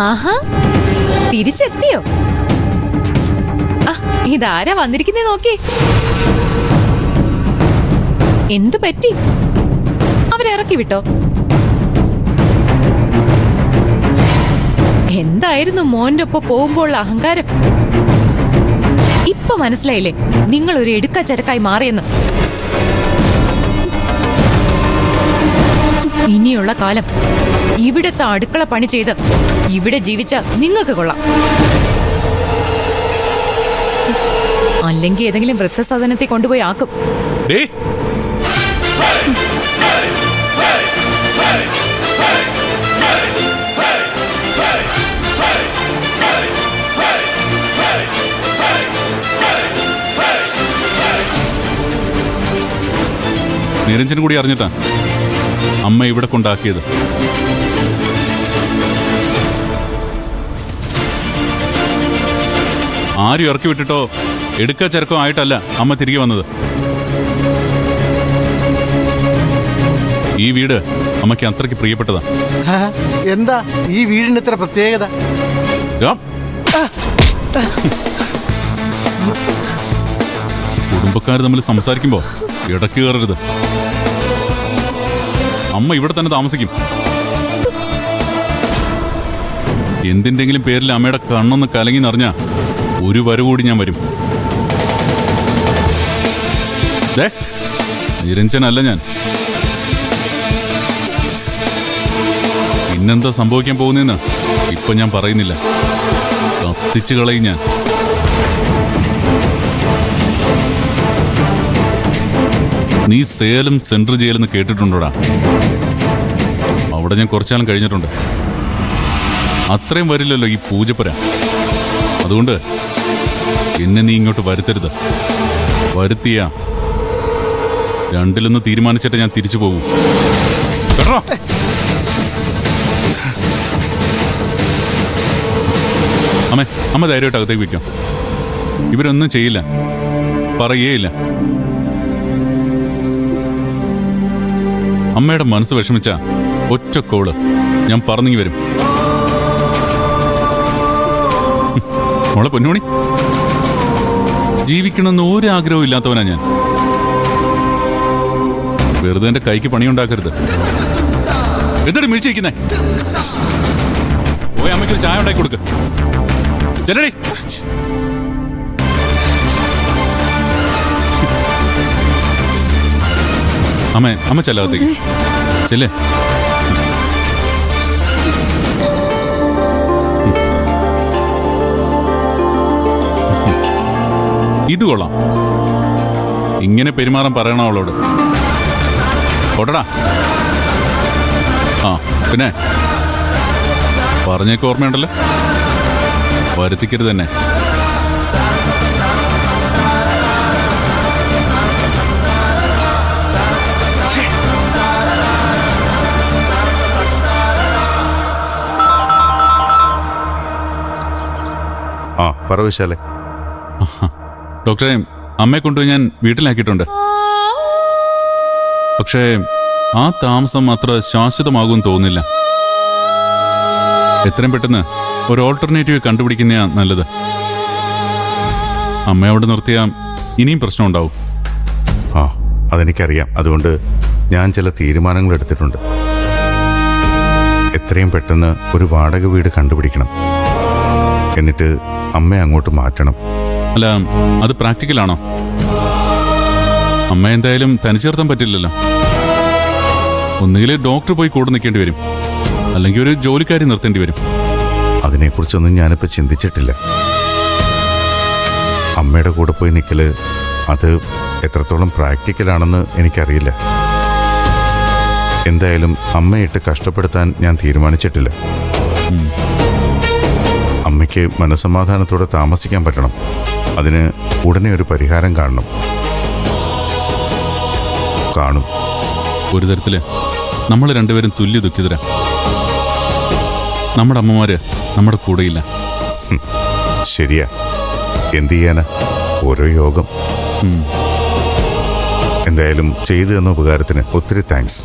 ആഹാ, തിരിച്ചെത്തിയോ? ഇതാരാ വന്നിരിക്കുന്നേ നോക്കി. എന്തു പറ്റി? അവരിറക്കി വിട്ടോ? എന്തായിരുന്നു മോന്റെ ഒപ്പം പോകുമ്പോൾ അഹങ്കാരം? ഇപ്പൊ മനസ്സിലായില്ലേ നിങ്ങൾ ഒരു എടുക്കച്ചരക്കായി മാറിയെന്ന്? ഇനിയുള്ള കാലം ഇവിടത്തെ അടുക്കള പണി ചെയ്ത് ഇവിടെ ജീവിച്ച നിങ്ങൾക്ക് കൊള്ളാം. അല്ലെങ്കിൽ ഏതെങ്കിലും വൃദ്ധസദനത്തെ കൊണ്ടുപോയി ആക്കും. നിരഞ്ജൻ കൂടി അറിഞ്ഞിട്ടാ അമ്മ ഇവിടെ കൊണ്ടാക്കിയത്. ആരും ഇറക്കി വിട്ടിട്ടോ എടുക്ക ചരക്കോ ആയിട്ടല്ല അമ്മ തിരികെ വന്നത്. ഈ വീട് അമ്മയ്ക്ക് അത്രയ്ക്ക് പ്രിയപ്പെട്ടതാ. എന്താ ഈ വീടിന് ഇത്ര പ്രത്യേകത? കുടുംബക്കാർ തമ്മിൽ സംസാരിക്കുമ്പോ ഇടയ്ക്ക് കയറരുത്. അമ്മ ഇവിടെ തന്നെ താമസിക്കും. എന്തിന്റെങ്കിലും പേരിൽ അമ്മയുടെ കണ്ണൊന്ന് കലങ്ങി നിറഞ്ഞാ ഒരു വരകൂടി ഞാൻ വരും. നിരഞ്ജനല്ല ഞാൻ. പിന്നെന്താ സംഭവിക്കാൻ പോകുന്നതെന്ന് ഇപ്പൊ ഞാൻ പറയുന്നില്ല. കത്തിച്ചു കളയും ഞാൻ. നീ സേലം സെൻട്രൽ ജയിലെന്ന് കേട്ടിട്ടുണ്ടോടാ? അവിടെ ഞാൻ കുറച്ചാലും കഴിഞ്ഞിട്ടുണ്ട്. അത്രയും വരില്ലല്ലോ ഈ പൂജപ്പുര. അതുകൊണ്ട് എന്നെ നീ ഇങ്ങോട്ട് വരുത്തരുത്. വരുത്തിയ രണ്ടിലൊന്ന് തീരുമാനിച്ചിട്ട് ഞാൻ തിരിച്ചു പോകും. കേട്ടോ? അമ്മ ധൈര്യമായിട്ട് അകത്തേക്ക് വയ്ക്കാം. ഇവരൊന്നും ചെയ്യില്ല, പറയേയില്ല. അമ്മയുടെ മനസ്സ് വിഷമിച്ച ഒറ്റ കോള് ഞാൻ പറഞ്ഞിങ്ങി വരും. മോളെ പൊന്നോണി, ജീവിക്കണമെന്ന് ഒരു ആഗ്രഹവും ഇല്ലാത്തവനാ ഞാൻ. വെറുതെ എന്റെ കൈക്ക് പണിയുണ്ടാക്കരുത്. എന്താണ് മിഴിച്ചിരിക്കുന്നേ? പോയി അമ്മയ്ക്കൊരു ചായ ഉണ്ടാക്കി കൊടുക്ക്. ചെല്ലടി. അമ്മ ചെല്ലാത്തേക്ക് ചെല്ലേ. ഇത് കൊള്ളാം. ഇങ്ങനെ പെരുമാറാൻ പറയണോ അവളോട്? ഓട്ടടാ. പിന്നെ പറഞ്ഞേക്ക് ഓർമ്മയുണ്ടല്ലോ, വരുത്തിക്കരുത് തന്നെ. പറവിശാലേ. ഡോക്ടറെ, അമ്മയെ കൊണ്ടുപോയി ഞാൻ വീട്ടിലാക്കിയിട്ടുണ്ട്. പക്ഷേ ആ താമസം അത്ര ശാശ്വതമാകുമെന്ന് തോന്നുന്നില്ല. എത്രയും പെട്ടെന്ന് ഒരു ഓൾട്ടർനേറ്റീവ് കണ്ടുപിടിക്കുന്നതാ നല്ലത്. അമ്മ അവിടെ നിർത്തിയാൽ ഇനിയും പ്രശ്നം ഉണ്ടാവും. അതെനിക്കറിയാം. അതുകൊണ്ട് ഞാൻ ചില തീരുമാനങ്ങൾ എടുത്തിട്ടുണ്ട്. എത്രയും പെട്ടെന്ന് ഒരു വാടക വീട് കണ്ടുപിടിക്കണം. എന്നിട്ട് അമ്മയെ അങ്ങോട്ട് മാറ്റണം. അല്ല, അത് പ്രാക്ടിക്കലാണോ? അമ്മ എന്തായാലും തനിച്ചേർത്താൻ പറ്റില്ലല്ലോ. ഒന്നുകിൽ ഡോക്ടർ പോയി കൂടെ നിൽക്കേണ്ടി വരും, അല്ലെങ്കിൽ ഒരു ജോലിക്കാരി നിർത്തേണ്ടി വരും. അതിനെക്കുറിച്ചൊന്നും ഞാനിപ്പോൾ ചിന്തിച്ചിട്ടില്ല. അമ്മയുടെ കൂടെ പോയി നിൽക്കല് അത് എത്രത്തോളം പ്രാക്ടിക്കലാണെന്ന് എനിക്കറിയില്ല. എന്തായാലും അമ്മയിട്ട് കഷ്ടപ്പെടുത്താൻ ഞാൻ തീരുമാനിച്ചിട്ടില്ല. അമ്മയ്ക്ക് മനസ്സമാധാനത്തോടെ താമസിക്കാൻ പറ്റണം. അതിന് ഉടനെ ഒരു പരിഹാരം കാണണം. ഒരു തരത്തില് നമ്മൾ രണ്ടുപേരും തുല്യ ദുഃഖിതരാ. നമ്മുടെ അമ്മമാര് നമ്മുടെ കൂടെയില്ല. ശരിയാ, എന്ത് ചെയ്യാനാ, ഓരോ യോഗം. എന്തായാലും ചെയ്തു തന്ന ഉപകാരത്തിന് ഒത്തിരി താങ്ക്സ്.